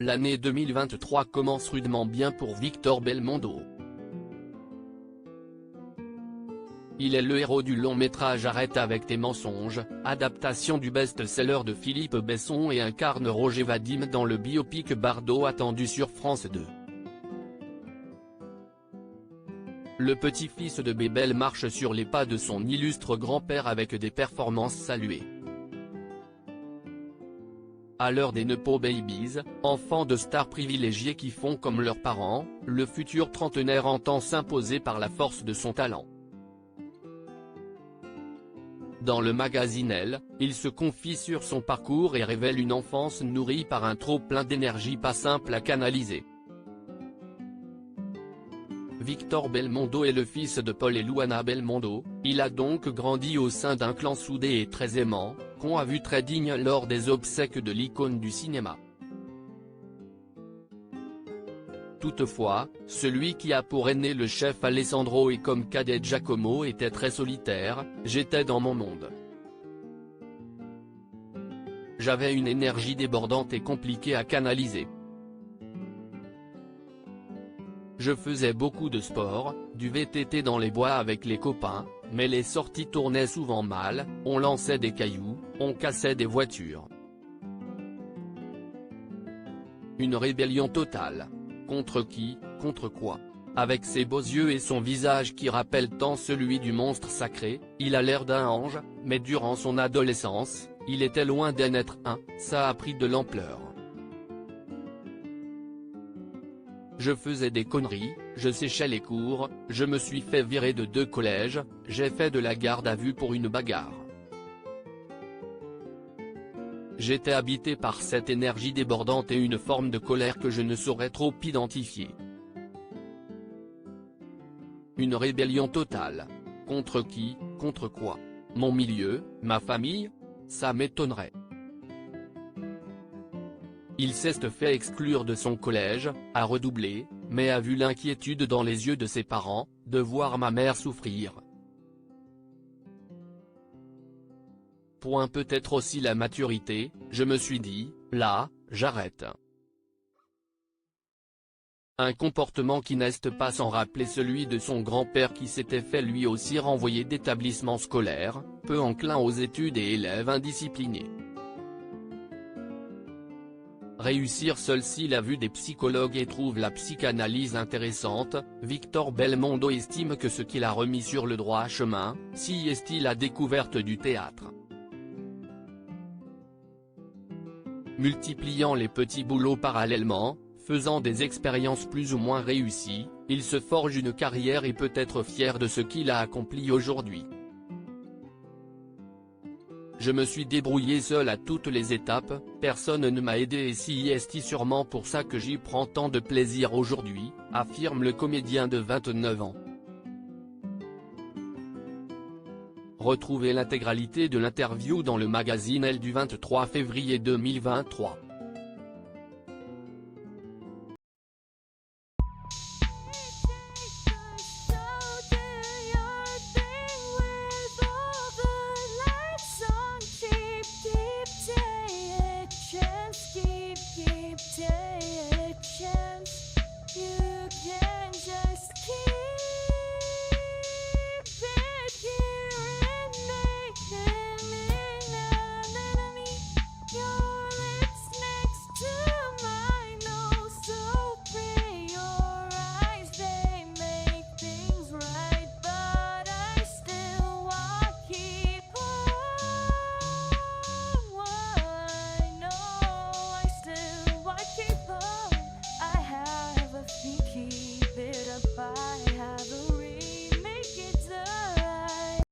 L'année 2023 commence rudement bien pour Victor Belmondo. Il est le héros du long-métrage Arrête avec tes mensonges, adaptation du best-seller de Philippe Besson, et incarne Roger Vadim dans le biopic Bardot attendu sur France 2. Le petit-fils de Bébel marche sur les pas de son illustre grand-père avec des performances saluées. À l'heure des Nepo Babies, enfants de stars privilégiés qui font comme leurs parents, le futur trentenaire entend s'imposer par la force de son talent. Dans le magazine Elle, il se confie sur son parcours et révèle une enfance nourrie par un trop-plein d'énergie pas simple à canaliser. Victor Belmondo est le fils de Paul et Luana Belmondo, il a donc grandi au sein d'un clan soudé et très aimant, qu'on a vu très digne lors des obsèques de l'icône du cinéma. Toutefois, celui qui a pour aîné le chef Alessandro et comme cadet Giacomo était très solitaire. J'étais dans mon monde. J'avais une énergie débordante et compliquée à canaliser. Je faisais beaucoup de sport, du VTT dans les bois avec les copains, mais les sorties tournaient souvent mal, on lançait des cailloux, on cassait des voitures. Une rébellion totale. Contre qui, contre quoi? Avec ses beaux yeux et son visage qui rappelle tant celui du monstre sacré, il a l'air d'un ange, mais durant son adolescence, il était loin d'en être un, ça a pris de l'ampleur. Je faisais des conneries, je séchais les cours, je me suis fait virer de 2 collèges, j'ai fait de la garde à vue pour une bagarre. J'étais habité par cette énergie débordante et une forme de colère que je ne saurais trop identifier. Une rébellion totale. Contre qui, contre quoi? Mon milieu, ma famille? Ça m'étonnerait. Il s'est fait exclure de son collège, a redoublé, mais a vu l'inquiétude dans les yeux de ses parents, de voir ma mère souffrir. Peut-être aussi la maturité, je me suis dit, là, j'arrête. Un comportement qui n'est pas sans rappeler celui de son grand-père qui s'était fait lui aussi renvoyer d'établissement scolaire, peu enclin aux études et élève indiscipliné. Réussir seul s'il a vu des psychologues et trouve la psychanalyse intéressante, Victor Belmondo estime que ce qu'il a remis sur le droit chemin, si est-il la découverte du théâtre. Multipliant les petits boulots parallèlement, faisant des expériences plus ou moins réussies, il se forge une carrière et peut être fier de ce qu'il a accompli aujourd'hui. Je me suis débrouillé seul à toutes les étapes, personne ne m'a aidé et c'est sûrement pour ça que j'y prends tant de plaisir aujourd'hui, affirme le comédien de 29 ans. Retrouvez l'intégralité de l'interview dans le magazine Elle du 23 février 2023.